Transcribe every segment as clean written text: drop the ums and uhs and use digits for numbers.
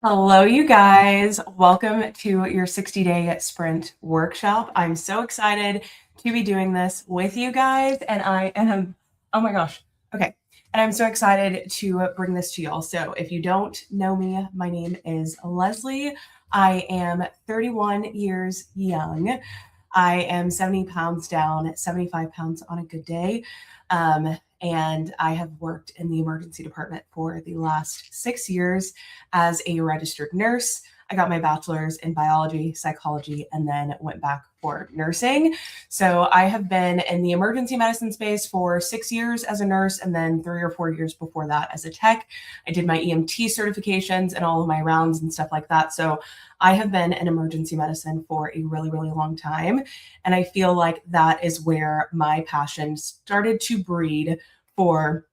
Hello, you guys. Welcome to your 60-day sprint workshop. I'm so excited to be doing this with you guys. And I am, oh my gosh. Okay. And I'm so excited to bring this to y'all. So if you don't know me, my name is Leslie. I am 31 years young. I am 70 pounds down, 75 pounds on a good day. And I have worked in the emergency department for the last 6 years as a registered nurse. I got my bachelor's in biology, psychology, and then went back for nursing. So I have been in the emergency medicine space for 6 years as a nurse, and then 3 or 4 years before that as a tech. I did my EMT certifications and all of my rounds and stuff like that. So I have been in emergency medicine for a really, really long time. And I feel like that is where my passion started to breed for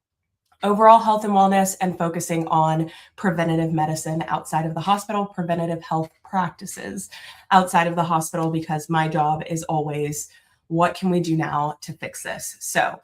overall health and wellness and focusing on preventative medicine outside of the hospital, preventative health practices outside of the hospital, because my job is always, what can we do now to fix this? So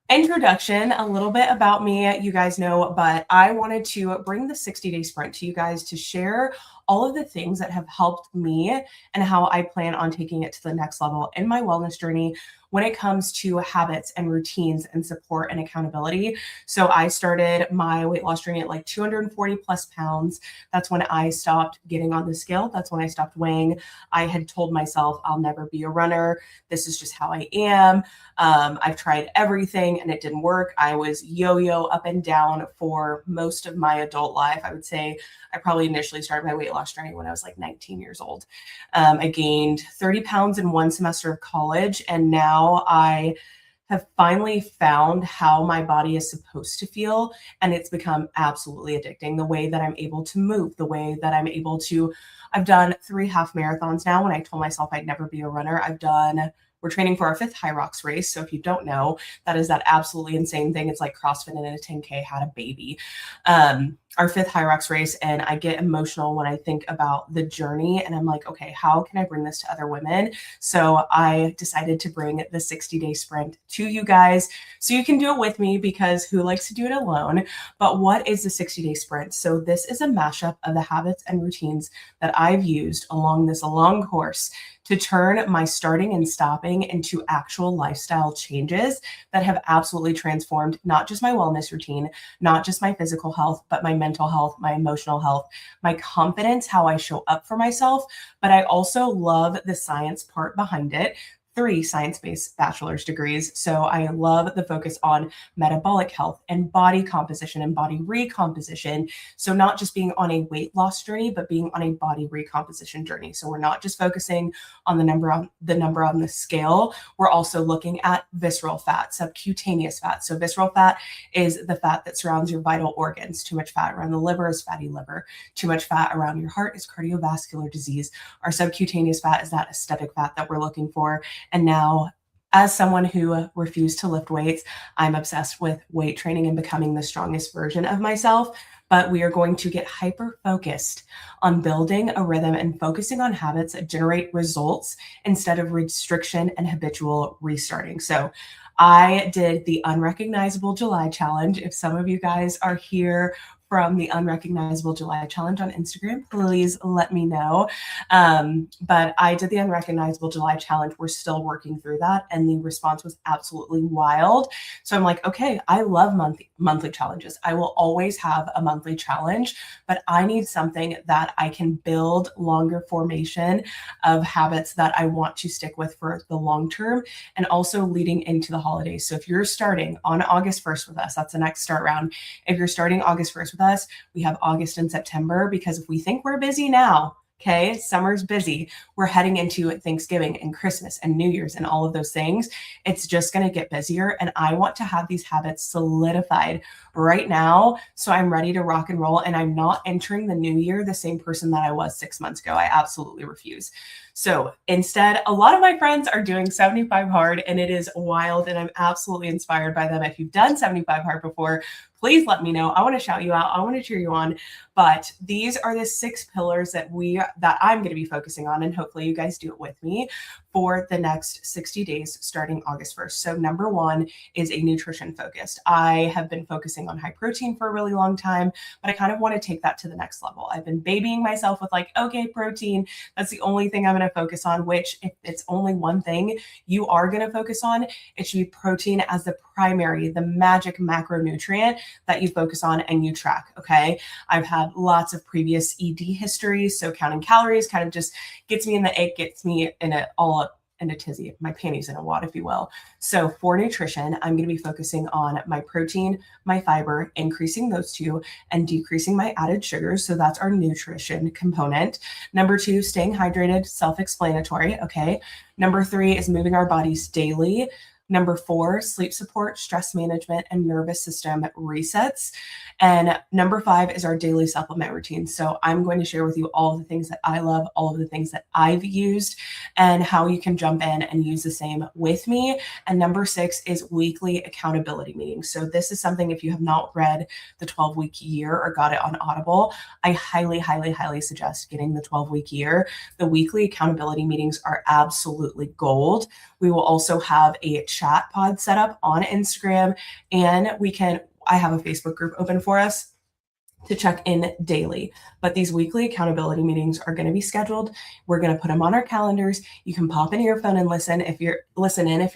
introduction, a little bit about me, you guys know, but I wanted to bring the 60-day sprint to you guys to share all of the things that have helped me and how I plan on taking it to the next level in my wellness journey when it comes to habits and routines and support and accountability. So I started my weight loss journey at like 240 plus pounds. That's when I stopped getting on the scale. That's when I stopped weighing. I had told myself I'll never be a runner. This is just how I am. I've tried everything and it didn't work. I was yo-yo up and down for most of my adult life. I would say I probably initially started my weight loss journey when I was like 19 years old. I gained 30 pounds in one semester of college, and now I have finally found how my body is supposed to feel, and it's become absolutely addicting. The way that I'm able to move, the way that I'm able to, I've done 3 half marathons now. When I told myself I'd never be a runner, we're training for our 5th High Rocks race. So if you don't know, that is that absolutely insane thing. It's like CrossFit and a 10K had a baby. Our 5th High Rocks race, and I get emotional when I think about the journey, and I'm like, okay, how can I bring this to other women? So I decided to bring the 60-day sprint to you guys so you can do it with me, because who likes to do it alone? But what is the 60-day sprint? So this is a mashup of the habits and routines that I've used along this long course to turn my starting and stopping into actual lifestyle changes that have absolutely transformed not just my wellness routine, not just my physical health, but my mental health, my emotional health, my confidence, how I show up for myself. But I also love the science part behind it. 3 science-based bachelor's degrees. So I love the focus on metabolic health and body composition and body recomposition. So not just being on a weight loss journey, but being on a body recomposition journey. So we're not just focusing on the number on the scale. We're also looking at visceral fat, subcutaneous fat. So visceral fat is the fat that surrounds your vital organs. Too much fat around the liver is fatty liver. Too much fat around your heart is cardiovascular disease. Our subcutaneous fat is that aesthetic fat that we're looking for. And now, as someone who refused to lift weights, I'm obsessed with weight training and becoming the strongest version of myself. But we are going to get hyper focused on building a rhythm and focusing on habits that generate results instead of restriction and habitual restarting. So I did the Unrecognizable July Challenge. If some of you guys are here from the Unrecognizable July Challenge on Instagram, please let me know. But I did the Unrecognizable July Challenge. We're still working through that, and the response was absolutely wild. So I'm like, okay, I love monthly challenges. I will always have a monthly challenge, but I need something that I can build longer formation of habits that I want to stick with for the long term, and also leading into the holidays. So if you're starting on August 1st with us, that's the next start round. If you're starting August 1st with us, we have August and September, because if we think we're busy now, okay, summer's busy, we're heading into Thanksgiving and Christmas and New Year's and all of those things. It's just going to get busier. And I want to have these habits solidified right now, so I'm ready to rock and roll. And I'm not entering the new year the same person that I was 6 months ago. I absolutely refuse. So instead, a lot of my friends are doing 75 hard, and it is wild. And I'm absolutely inspired by them. If you've done 75 hard before, please let me know. I want to shout you out. I want to cheer you on. But these are the 6 pillars that I'm going to be focusing on, and hopefully you guys do it with me for the next 60 days starting August 1st. So number 1 is a nutrition focused. I have been focusing on high protein for a really long time, but I kind of want to take that to the next level. I've been babying myself with like, okay, protein, that's the only thing I'm going to focus on, which if it's only one thing you are going to focus on, it should be protein as the primary, the magic macronutrient that you focus on and you track. Okay. I've had lots of previous ED history. So counting calories kind of just gets me in the ache, gets me in it all up in a tizzy, my panties in a wad, if you will. So for nutrition, I'm going to be focusing on my protein, my fiber, increasing those 2 and decreasing my added sugars. So that's our nutrition component. Number 2, staying hydrated, self-explanatory. Okay. Number 3 is moving our bodies daily. Number 4, sleep support, stress management, and nervous system resets. And number 5 is our daily supplement routine. So I'm going to share with you all of the things that I love, all of the things that I've used, and how you can jump in and use the same with me. And number 6 is weekly accountability meetings. So this is something, if you have not read the 12-week year or got it on Audible, I highly, highly, highly suggest getting the 12-week year. The weekly accountability meetings are absolutely gold. We will also have a chat pod set up on Instagram, and I have a Facebook group open for us to check in daily. But these weekly accountability meetings are going to be scheduled. We're going to put them on our calendars. You can pop into your phone and listen if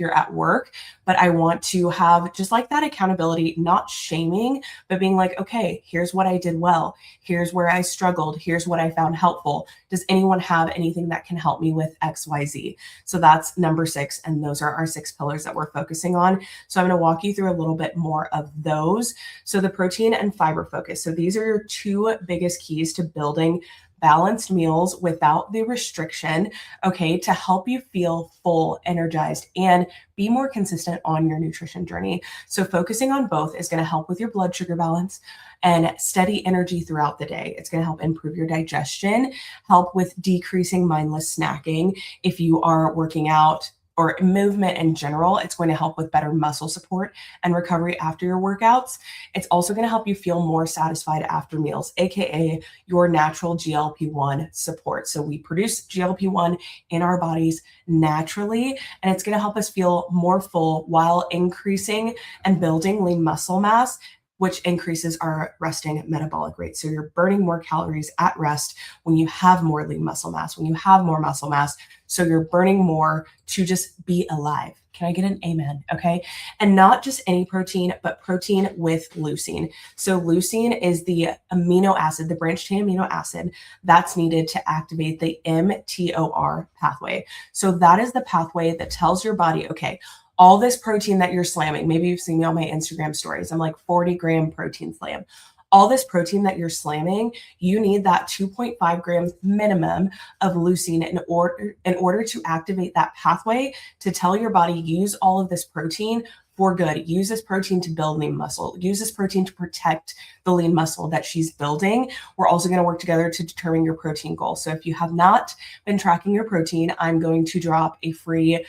you're at work. But I want to have just like that accountability, not shaming, but being like, okay, here's what I did well. Here's where I struggled. Here's what I found helpful. Does anyone have anything that can help me with XYZ? So that's number 6. And those are our 6 pillars that we're focusing on. So I'm going to walk you through a little bit more of those. So the protein and fiber focus. So these are your 2 biggest keys to building balanced meals without the restriction, okay, to help you feel full, energized, and be more consistent on your nutrition journey. So focusing on both is going to help with your blood sugar balance and steady energy throughout the day. It's going to help improve your digestion, help with decreasing mindless snacking. If you are working out or movement in general, it's going to help with better muscle support and recovery after your workouts. It's also going to help you feel more satisfied after meals, AKA your natural GLP-1 support. So we produce GLP-1 in our bodies naturally, and it's going to help us feel more full while increasing and building lean muscle mass, which increases our resting metabolic rate. So you're burning more calories at rest when you have more lean muscle mass, when you have more muscle mass. So you're burning more to just be alive. Can I get an amen? Okay. And not just any protein, but protein with leucine. So leucine is the amino acid, the branched chain amino acid that's needed to activate the mTOR pathway. So that is the pathway that tells your body, okay, all this protein that you're slamming, maybe you've seen me on my Instagram stories, I'm like 40-gram protein slam. All this protein that you're slamming, you need that 2.5 grams minimum of leucine in order to activate that pathway to tell your body, use all of this protein for good. Use this protein to build lean muscle. Use this protein to protect the lean muscle that she's building. We're also going to work together to determine your protein goal. So if you have not been tracking your protein, I'm going to drop a free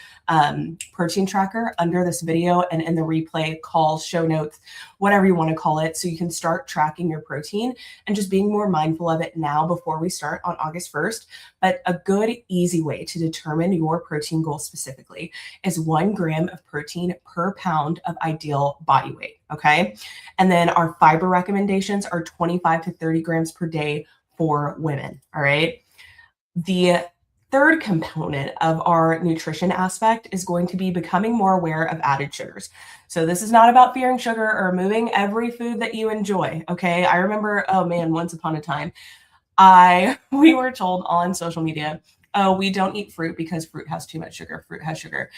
protein tracker under this video and in the replay, call, show notes, whatever you want to call it. So you can start tracking your protein and just being more mindful of it now before we start on August 1st. But a good, easy way to determine your protein goal specifically is 1 gram of protein per pound of ideal body weight. Okay. And then our fiber recommendations are 25 to 30 grams per day for women. All right. The third component of our nutrition aspect is going to be becoming more aware of added sugars. So this is not about fearing sugar or removing every food that you enjoy. Okay. I remember, oh man, once upon a time, we were told on social media, oh, we don't eat fruit because fruit has too much sugar. Fruit has sugar.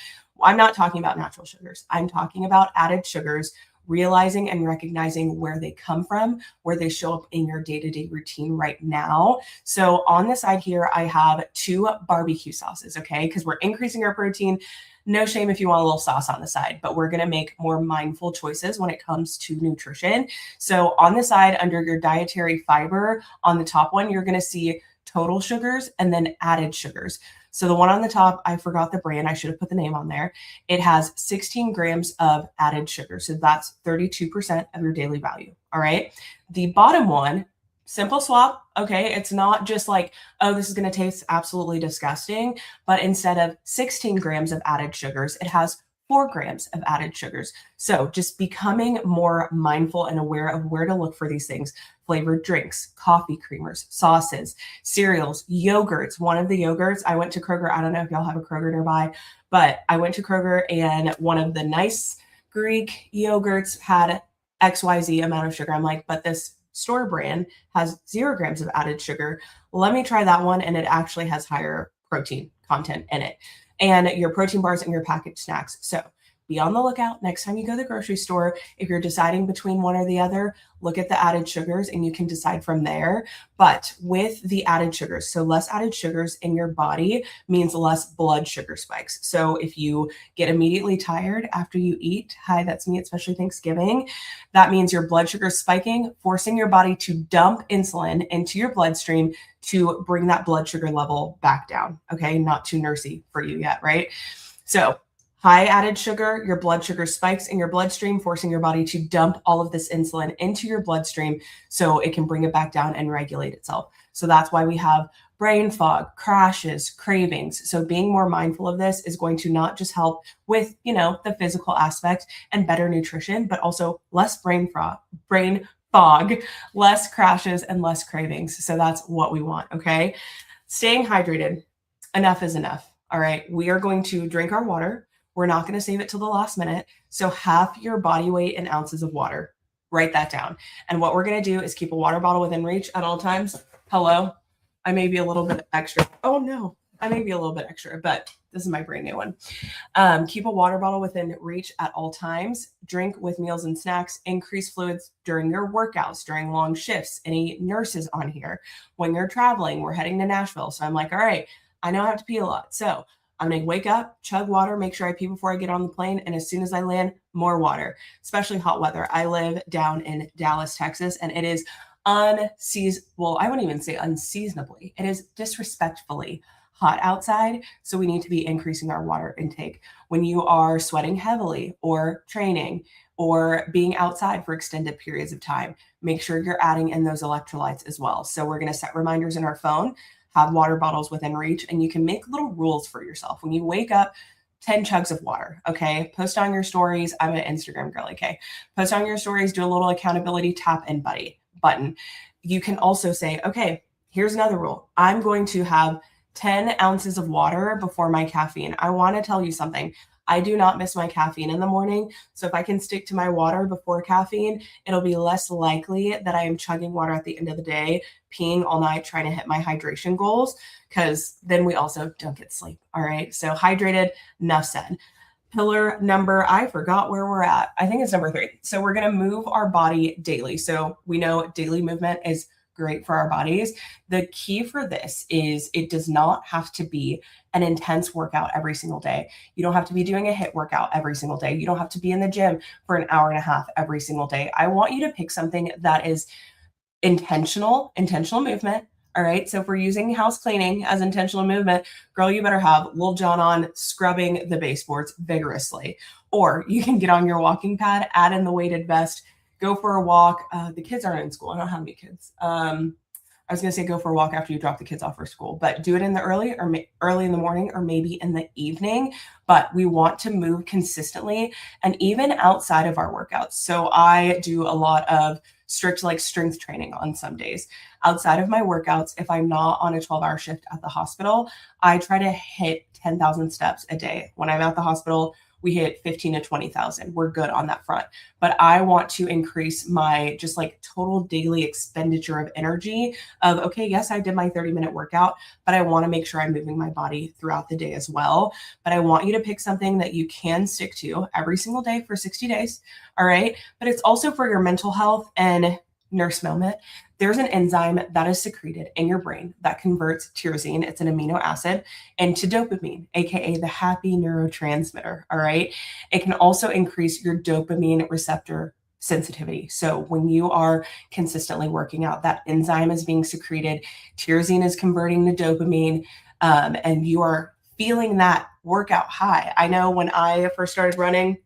I'm not talking about natural sugars. I'm talking about added sugars, realizing and recognizing where they come from, where they show up in your day-to-day routine right now. So on the side here, I have 2 barbecue sauces, okay? Because we're increasing our protein. No shame if you want a little sauce on the side, but we're going to make more mindful choices when it comes to nutrition. So on the side, under your dietary fiber, on the top one, you're going to see total sugars and then added sugars. So the one on the top, I forgot the brand. I should have put the name on there. It has 16 grams of added sugar. So that's 32% of your daily value. All right. The bottom one, simple swap. Okay. It's not just like, oh, this is going to taste absolutely disgusting. But instead of 16 grams of added sugars, it has 4 grams of added sugars. So just becoming more mindful and aware of where to look for these things. Flavored drinks, coffee creamers, sauces, cereals, yogurts. One of the yogurts, I went to Kroger. I don't know if y'all have a Kroger nearby, but I went to Kroger and one of the nice Greek yogurts had XYZ amount of sugar. I'm like, but this store brand has 0 grams of added sugar. Let me try that one. And it actually has higher protein content in it. And your protein bars and your packaged snacks. So be on the lookout next time you go to the grocery store. If you're deciding between one or the other, look at the added sugars and you can decide from there. But with the added sugars, so less added sugars in your body means less blood sugar spikes. So if you get immediately tired after you eat, hi, that's me, especially Thanksgiving, that means your blood sugar is spiking, forcing your body to dump insulin into your bloodstream to bring that blood sugar level back down. Okay, not too nursey for you yet, right? So high added sugar, your blood sugar spikes in your bloodstream, forcing your body to dump all of this insulin into your bloodstream so it can bring it back down and regulate itself. So that's why we have brain fog, crashes, cravings. So being more mindful of this is going to not just help with, the physical aspect and better nutrition, but also less brain fog, less crashes and less cravings. So that's what we want. Okay. Staying hydrated. Enough is enough. All right. We are going to drink our water. We're not going to save it till the last minute. So half your body weight in ounces of water. Write that down. And what we're going to do is keep a water bottle within reach at all times. Hello. I may be a little bit extra. Oh no, I may be a little bit extra, but this is my brand new one. Keep a water bottle within reach at all times. Drink with meals and snacks. Increase fluids during your workouts, during long shifts. Any nurses on here? When you're traveling, we're heading to Nashville. So I'm like, all right, I know I have to pee a lot. So I'm going to wake up, chug water, make sure I pee before I get on the plane. And as soon as I land, more water, especially hot weather. I live down in Dallas, Texas, and it is unseasonable. I wouldn't even say unseasonably. It is disrespectfully hot outside. So we need to be increasing our water intake. When you are sweating heavily or training or being outside for extended periods of time, make sure you're adding in those electrolytes as well. So we're going to set reminders in our phone, have water bottles within reach, and you can make little rules for yourself. When you wake up, 10 chugs of water, okay? Post on your stories. I'm an Instagram girl, okay? Post on your stories, do a little accountability tap in button. You can also say, okay, here's another rule. I'm going to have 10 ounces of water before my caffeine. I want to tell you something. I do not miss my caffeine in the morning. So if I can stick to my water before caffeine, it'll be less likely that I am chugging water at the end of the day, peeing all night, trying to hit my hydration goals, because then we also don't get sleep. All right. So hydrated, enough said. Pillar number, I forgot where we're at. I think it's number 3. So we're going to move our body daily. So we know daily movement is great for our bodies. The key for this is it does not have to be an intense workout every single day. You don't have to be doing a HIIT workout every single day. You don't have to be in the gym for an hour and a half every single day. I want you to pick something that is intentional movement. All right. So if we're using house cleaning as intentional movement, girl, you better have Lil Jon on scrubbing the baseboards vigorously. Or you can get on your walking pad, add in the weighted vest, go for a walk. The kids aren't in school. I don't have any kids. I was going to say go for a walk after you drop the kids off for school, but do it in the early in the morning or maybe in the evening. But we want to move consistently and even outside of our workouts. So I do a lot of strict strength training on some days. Outside of my workouts, if I'm not on a 12-hour shift at the hospital, I try to hit 10,000 steps a day. When I'm at the hospital, we hit 15 to 20,000. We're good on that front. But I want to increase my total daily expenditure of energy of, okay, yes, I did my 30-minute workout, but I want to make sure I'm moving my body throughout the day as well. But I want you to pick something that you can stick to every single day for 60 days. All right. But it's also for your mental health and nurse moment. There's an enzyme that is secreted in your brain that converts tyrosine, it's an amino acid, into dopamine, aka the happy neurotransmitter. All right. It can also increase your dopamine receptor sensitivity. So when you are consistently working out, that enzyme is being secreted, tyrosine is converting the dopamine. and you are feeling that workout high. I know when I first started running,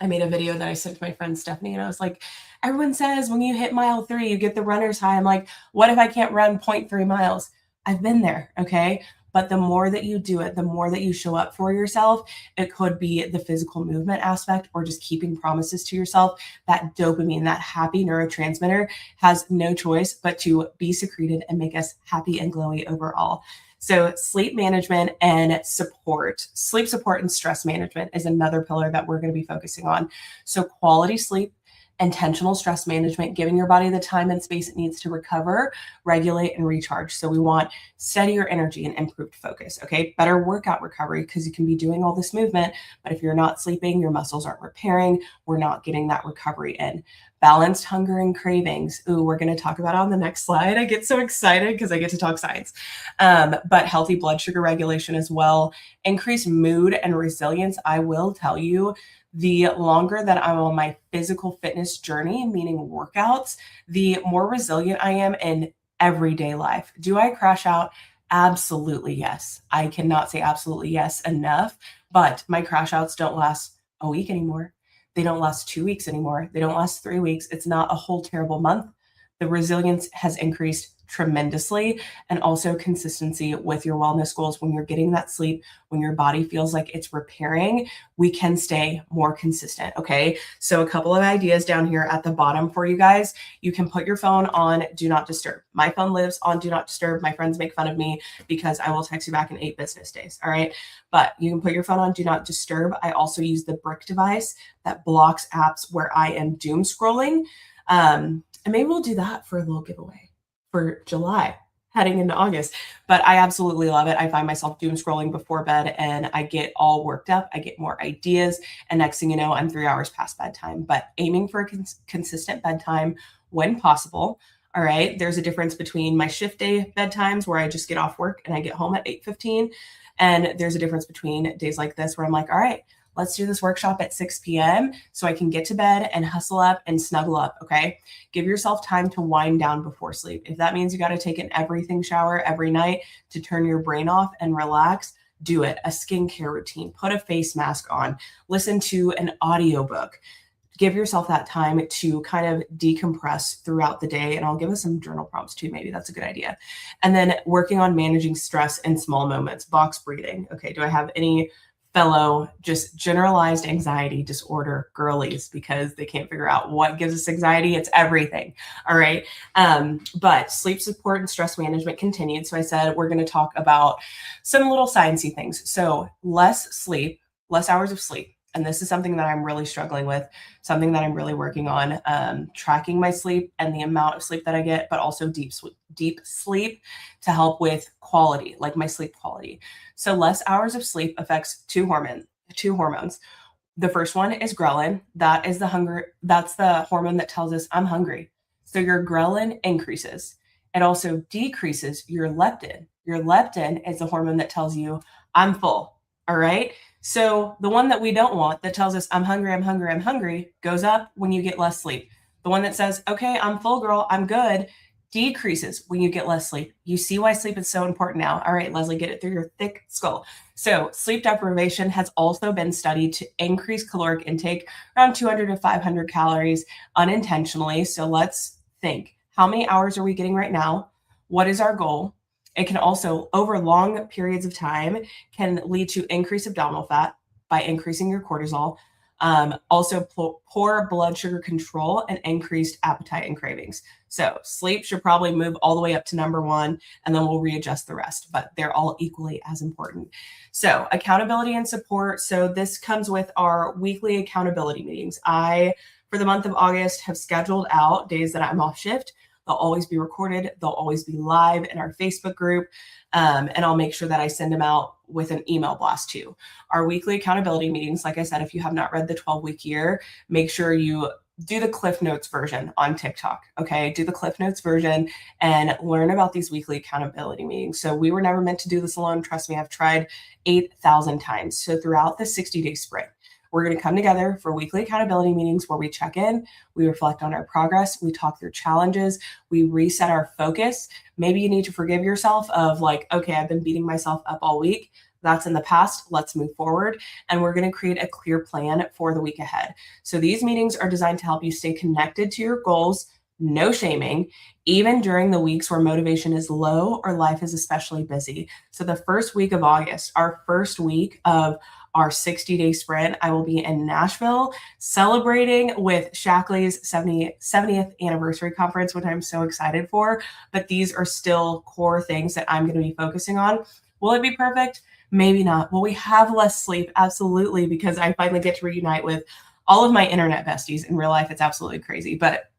I made a video that I sent to my friend Stephanie, and I was like, everyone says when you hit mile 3, you get the runner's high. I'm like, what if I can't run 0.3 miles? I've been there, okay? But the more that you do it, the more that you show up for yourself, it could be the physical movement aspect or just keeping promises to yourself. That dopamine, that happy neurotransmitter has no choice but to be secreted and make us happy and glowy overall. So sleep management and support, sleep support and stress management is another pillar that we're going to be focusing on. So quality sleep, intentional stress management, giving your body the time and space it needs to recover, regulate, and recharge. So we want steadier energy and improved focus, okay? Better workout recovery, because you can be doing all this movement, but if you're not sleeping, your muscles aren't repairing, we're not getting that recovery in. Balanced hunger and cravings. Ooh, we're going to talk about it on the next slide. I get so excited because I get to talk science. But healthy blood sugar regulation as well. Increased mood and resilience. I will tell you, the longer that I'm on my physical fitness journey, meaning workouts, the more resilient I am in everyday life. Do I crash out? Absolutely yes. I cannot say absolutely yes enough, but my crash outs don't last a week anymore. They don't last 2 weeks anymore. They don't last 3 weeks. It's not a whole terrible month. The resilience has increased tremendously, and also consistency with your wellness goals. When you're getting that sleep, when your body feels like it's repairing, we can stay more consistent. Okay. So a couple of ideas down here at the bottom for you guys. You can put your phone on do not disturb. My phone lives on do not disturb. My friends make fun of me because I will text you back in 8 business days. All right. But you can put your phone on do not disturb. I also use the brick device that blocks apps where I am doom scrolling. And maybe we'll do that for a little giveaway for July heading into August. But I absolutely love it. I find myself doom scrolling before bed and I get all worked up. I get more ideas. And next thing you know, I'm 3 hours past bedtime. But aiming for a consistent bedtime when possible. All right. There's a difference between my shift day bedtimes where I just get off work and I get home at 8:15. And there's a difference between days like this where I'm like, all right, let's do this workshop at 6 p.m. so I can get to bed and hustle up and snuggle up, okay? Give yourself time to wind down before sleep. If that means you got to take an everything shower every night to turn your brain off and relax, do it. A skincare routine, put a face mask on, listen to an audiobook. Give yourself that time to kind of decompress throughout the day. And I'll give us some journal prompts too. Maybe that's a good idea. And then working on managing stress in small moments, box breathing. Okay, do I have any fellow just generalized anxiety disorder girlies because they can't figure out what gives us anxiety? It's everything. All right. But sleep support and stress management continued. So I said, we're going to talk about some little sciencey things. So less sleep, less hours of sleep. And this is something that I'm really struggling with, something that I'm really working on, tracking my sleep and the amount of sleep that I get, but also deep sleep to help with quality, like my sleep quality. So less hours of sleep affects two hormones. The first one is ghrelin. That's the hormone that tells us I'm hungry. So your ghrelin increases. It also decreases your leptin. Your leptin is the hormone that tells you I'm full. All right. So the one that we don't want that tells us I'm hungry goes up when you get less sleep. The one that says, okay, I'm full, girl, I'm good, decreases when you get less sleep. You see why sleep is so important now. All right, Leslie, get it through your thick skull. So sleep deprivation has also been studied to increase caloric intake around 200 to 500 calories unintentionally. So let's think, how many hours are we getting right now? What is our goal? It can also, over long periods of time, can lead to increased abdominal fat by increasing your cortisol. Also poor blood sugar control and increased appetite and cravings. So sleep should probably move all the way up to number 1, and then we'll readjust the rest, but they're all equally as important. So accountability and support. So this comes with our weekly accountability meetings. For the month of August, have scheduled out days that I'm off shift. They'll always be recorded. They'll always be live in our Facebook group. And I'll make sure that I send them out with an email blast too. Our weekly accountability meetings, like I said, if you have not read the 12-week year, make sure you do the Cliff Notes version on TikTok. Okay. Do the Cliff Notes version and learn about these weekly accountability meetings. So we were never meant to do this alone. Trust me, I've tried 8,000 times. So throughout the 60-day sprint, We're going to come together for weekly accountability meetings where we check in, we reflect on our progress, we talk through challenges, we reset our focus. Maybe you need to forgive yourself of like, okay, I've been beating myself up all week. That's in the past. Let's move forward. And we're going to create a clear plan for the week ahead. So these meetings are designed to help you stay connected to your goals, no shaming, even during the weeks where motivation is low or life is especially busy. So the first week of August, our first week of our 60-day sprint, I will be in Nashville celebrating with Shackley's 70th anniversary conference, which I'm so excited for. But these are still core things that I'm going to be focusing on. Will it be perfect? Maybe not. Will we have less sleep? Absolutely, because I finally get to reunite with all of my internet besties. In real life, it's absolutely crazy. But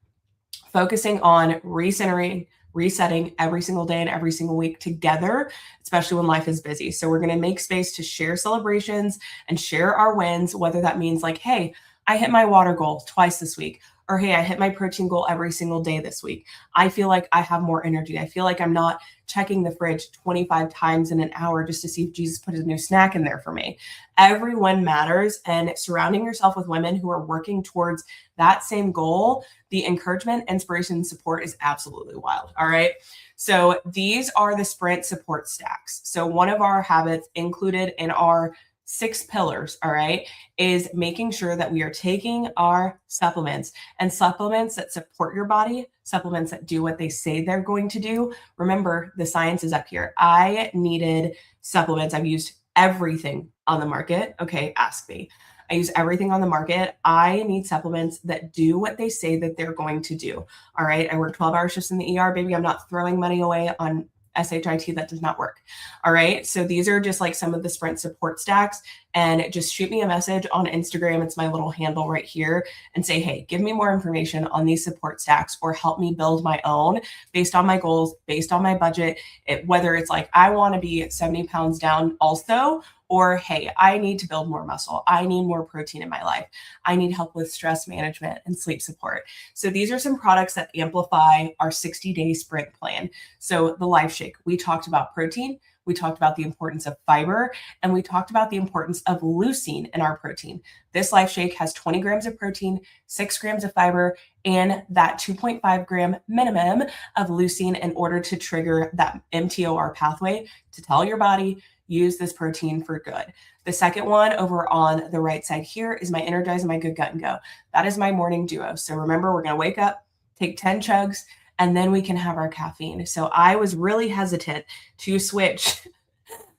focusing on recentering, resetting every single day and every single week together, especially when life is busy. So we're going to make space to share celebrations and share our wins, whether that means like, hey, I hit my water goal twice this week, or hey, I hit my protein goal every single day this week. I feel like I have more energy. I feel like I'm not checking the fridge 25 times in an hour just to see if Jesus put a new snack in there for me. Everyone matters, and surrounding yourself with women who are working towards that same goal, the encouragement, inspiration, and support is absolutely wild. All right. So these are the sprint support stacks. So one of our habits included in our 6 pillars, all right, is making sure that we are taking our supplements, and supplements that support your body, supplements that do what they say they're going to do. Remember, the science is up here. I needed supplements. I've used everything on the market. Okay, ask me. I use everything on the market. I need supplements that do what they say that they're going to do. All right. I work 12-hour shifts in the ER, baby. I'm not throwing money away on SHIT. That does not work. All right. So these are just like some of the sprint support stacks, and just shoot me a message on Instagram. It's my little handle right here, and say, hey, give me more information on these support stacks, or help me build my own based on my goals, based on my budget. Whether it's like, I want to be 70 pounds down also, or hey, I need to build more muscle. I need more protein in my life. I need help with stress management and sleep support. So these are some products that amplify our 60-day sprint plan. So the Life Shake, we talked about protein, we talked about the importance of fiber, and we talked about the importance of leucine in our protein. This Life Shake has 20 grams of protein, 6 grams of fiber, and that 2.5 gram minimum of leucine in order to trigger that mTOR pathway to tell your body, use this protein for good. The second one over on the right side here is my Energize and my Good Gut and Go. That is my morning duo. So remember, we're going to wake up, take 10 chugs, and then we can have our caffeine. So I was really hesitant to switch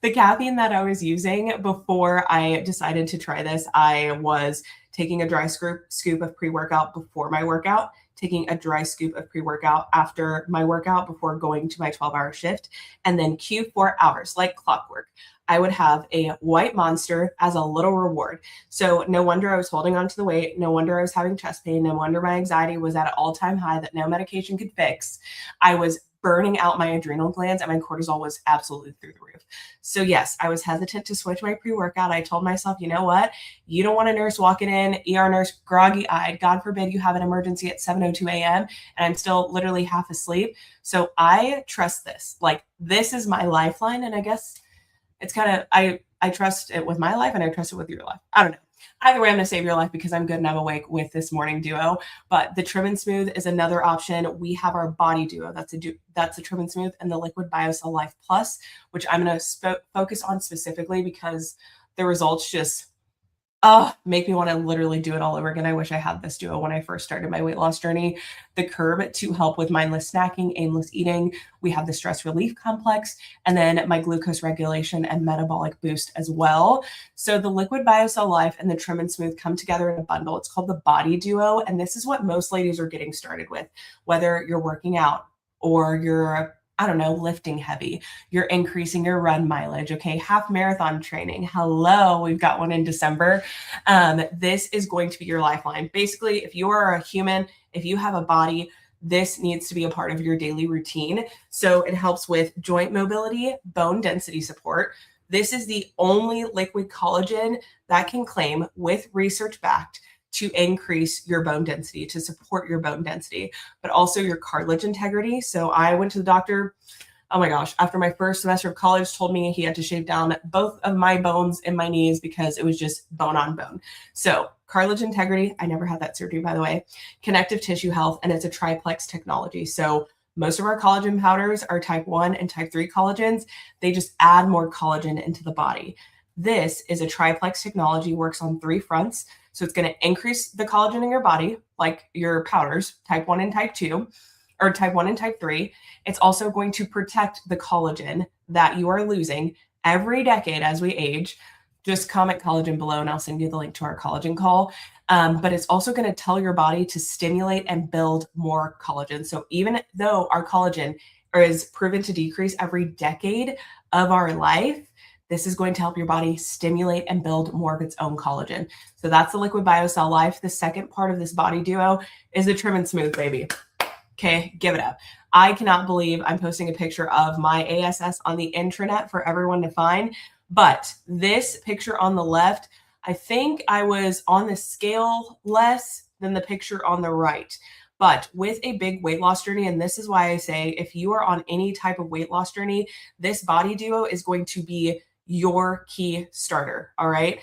the caffeine that I was using before I decided to try this. I was taking a dry scoop of pre-workout before my workout, taking a dry scoop of pre-workout after my workout before going to my 12-hour shift, and then Q4 hours, like clockwork, I would have a white Monster as a little reward. So no wonder I was holding on to the weight. No wonder I was having chest pain. No wonder my anxiety was at an all-time high that no medication could fix. I was burning out my adrenal glands, and my cortisol was absolutely through the roof. So yes, I was hesitant to switch my pre-workout. I told myself, you know what? You don't want a nurse walking in, ER nurse, groggy-eyed. God forbid you have an emergency at 7:02 a.m. and I'm still literally half asleep. So I trust this. Like, this is my lifeline. And I guess it's kind of, I trust it with my life, and I trust it with your life. I don't know. Either way, I'm going to save your life because I'm good and I'm awake with this morning duo. But the Trim and Smooth is another option. We have our body duo. That's a Trim and Smooth, and the Liquid BioCell Life Plus, which I'm going to focus on specifically because the results just make me want to literally do it all over again. I wish I had this duo when I first started my weight loss journey. The Curb to help with mindless snacking, aimless eating. We have the Stress Relief Complex, and then my glucose regulation and metabolic boost as well. So the Liquid BioCell Life and the Trim and Smooth come together in a bundle. It's called the Body Duo, and this is what most ladies are getting started with, whether you're working out or you're lifting heavy, you're increasing your run mileage. Okay. Half marathon training. Hello. We've got one in December. This is going to be your lifeline. Basically, if you are a human, if you have a body, this needs to be a part of your daily routine. So it helps with joint mobility, bone density support. This is the only liquid collagen that can claim, with research backed, to increase your bone density, to support your bone density, but also your cartilage integrity. So I went to the doctor oh my gosh, after my first semester of college, told me he had to shave down both of my bones in my knees because it was just bone on bone. So cartilage integrity, I never had that surgery, by the way, connective tissue health, and it's a triplex technology. So most of our collagen powders are type 1 and type 3 collagens. They just add more collagen into the body. This is a triplex technology, works on 3 fronts. So it's going to increase the collagen in your body, like your powders, type 1 and type 2, or type 1 and type 3. It's also going to protect the collagen that you are losing every decade as we age. Just comment collagen below and I'll send you the link to our collagen call. But it's also going to tell your body to stimulate and build more collagen. So even though our collagen is proven to decrease every decade of our life, this is going to help your body stimulate and build more of its own collagen. So that's the Liquid BioCell Life. The second part of this body duo is the Trim and Smooth, baby. Okay, give it up. I cannot believe I'm posting a picture of my ASS on the intranet for everyone to find. But this picture on the left, I think I was on the scale less than the picture on the right. But with a big weight loss journey, and this is why I say if you are on any type of weight loss journey, this body duo is going to be your key starter. All right.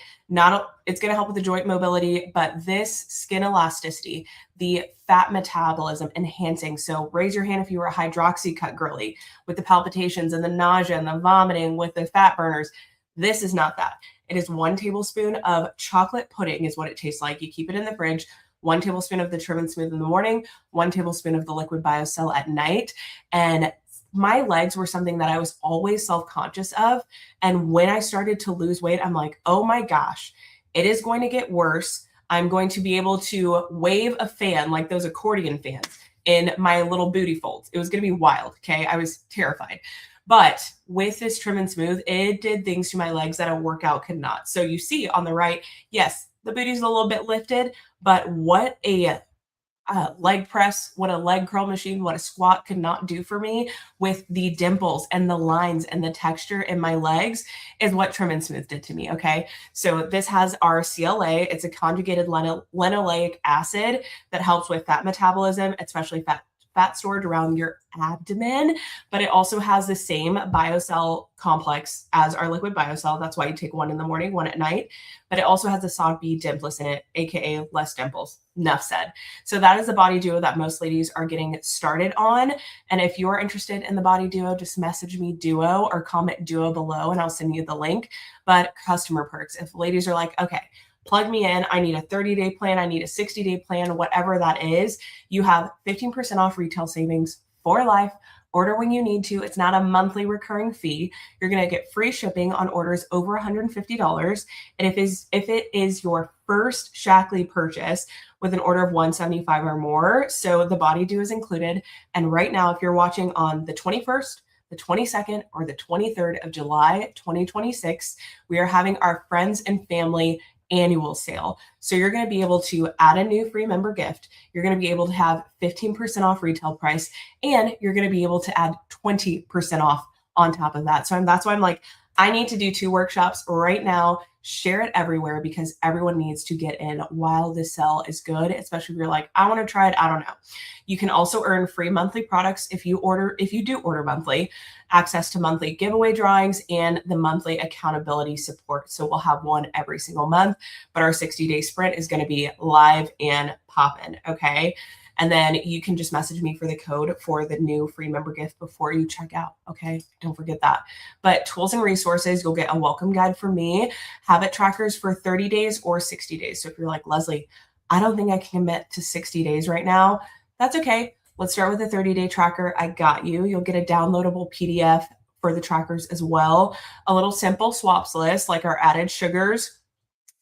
It's going to help with the joint mobility, but this skin elasticity, the fat metabolism enhancing. So raise your hand if you were a hydroxy cut girly with the palpitations and the nausea and the vomiting with the fat burners. This is not that. It is 1 tablespoon of chocolate pudding is what it tastes like. You keep it in the fridge. 1 tablespoon of the Trim and Smooth in the morning, 1 tablespoon of the Liquid BioCell at night. And my legs were something that I was always self-conscious of. And when I started to lose weight, I'm like, oh my gosh, it is going to get worse. I'm going to be able to wave a fan like those accordion fans in my little booty folds. It was going to be wild. Okay. I was terrified. But with this Trim and Smooth, it did things to my legs that a workout could not. So you see on the right, yes, the booty's a little bit lifted, but what a leg press, what a leg curl machine, what a squat could not do for me with the dimples and the lines and the texture in my legs is what Trim and Smooth did to me. Okay. So this has our CLA. It's a conjugated linoleic acid that helps with fat metabolism, especially fat storage around your abdomen, but it also has the same BioCell complex as our Liquid BioCell. That's why you take 1 in the morning, 1 at night, but it also has the SOG-B dimpless in it, aka less dimples. Enough said. So that is the body duo that most ladies are getting started on. And if you're interested in the body duo, just message me duo or comment duo below and I'll send you the link. But customer perks, if ladies are like, okay, plug me in, I need a 30-day plan, I need a 60-day plan, whatever that is, you have 15% off retail savings for life. Order when you need to. It's not a monthly recurring fee. You're going to get free shipping on orders over $150. And if it is your first Shackley purchase with an order of $175 or more, so the body duo is included. And right now, if you're watching on the 21st, the 22nd, or the 23rd of July, 2026, we are having our friends and family annual sale. So you're going to be able to add a new free member gift. You're going to be able to have 15% off retail price, and you're going to be able to add 20% off on top of that. So that's why I'm like, I need to do 2 workshops right now, share it everywhere because everyone needs to get in while this sale is good, especially if you're like, I want to try it. I don't know. You can also earn free monthly products if you do order monthly, access to monthly giveaway drawings and the monthly accountability support. So we'll have one every single month, but our 60-day sprint is going to be live and poppin'. Okay. And then you can just message me for the code for the new free member gift before you check out. Okay. Don't forget that. But tools and resources, you'll get a welcome guide from me, habit trackers for 30 days or 60 days. So if you're like, Leslie, I don't think I can commit to 60 days right now. That's okay. Let's start with a 30-day tracker. I got you. You'll get a downloadable PDF for the trackers as well. A little simple swaps list like our added sugars,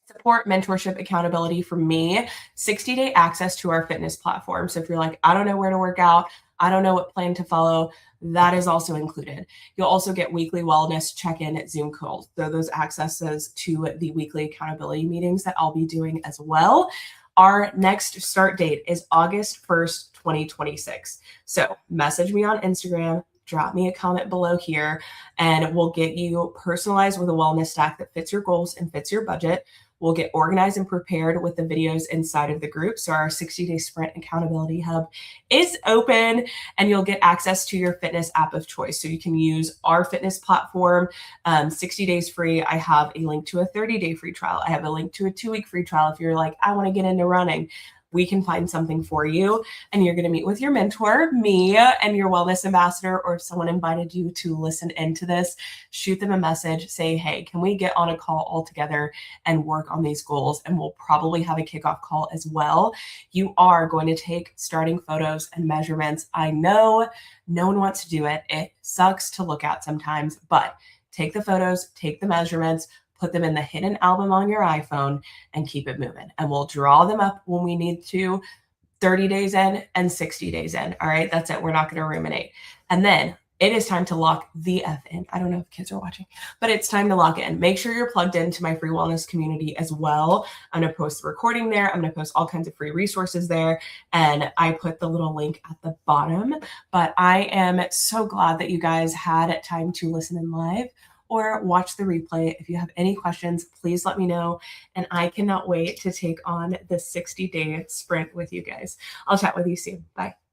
support, mentorship, accountability from me, 60-day access to our fitness platform. So if you're like, I don't know where to work out, I don't know what plan to follow, that is also included. You'll also get weekly wellness check-in Zoom calls. So those accesses to the weekly accountability meetings that I'll be doing as well. Our next start date is August 1st, 2026. So message me on Instagram, drop me a comment below here, and we'll get you personalized with a wellness stack that fits your goals and fits your budget. We'll get organized and prepared with the videos inside of the group. So our 60-day sprint accountability hub is open, and you'll get access to your fitness app of choice. So you can use our fitness platform, 60 days free. I have a link to a 30-day free trial. I have a link to a 2-week free trial. If you're like, I want to get into running, we can find something for you. And you're going to meet with your mentor, me, and your wellness ambassador, or if someone invited you to listen into this, shoot them a message, say, hey, can we get on a call all together and work on these goals? And we'll probably have a kickoff call as well. You are going to take starting photos and measurements. I know no one wants to do it. It sucks to look at sometimes, but take the photos, take the measurements, put them in the hidden album on your iPhone, and keep it moving. And we'll draw them up when we need to, 30 days in and 60 days in. All right, that's it. We're not going to ruminate. And then it is time to lock the F in. I don't know if kids are watching, but it's time to lock in. Make sure you're plugged into my free wellness community as well. I'm going to post the recording there. I'm going to post all kinds of free resources there. And I put the little link at the bottom. But I am so glad that you guys had time to listen in live or watch the replay. If you have any questions, please let me know. And I cannot wait to take on the 60-day sprint with you guys. I'll chat with you soon. Bye.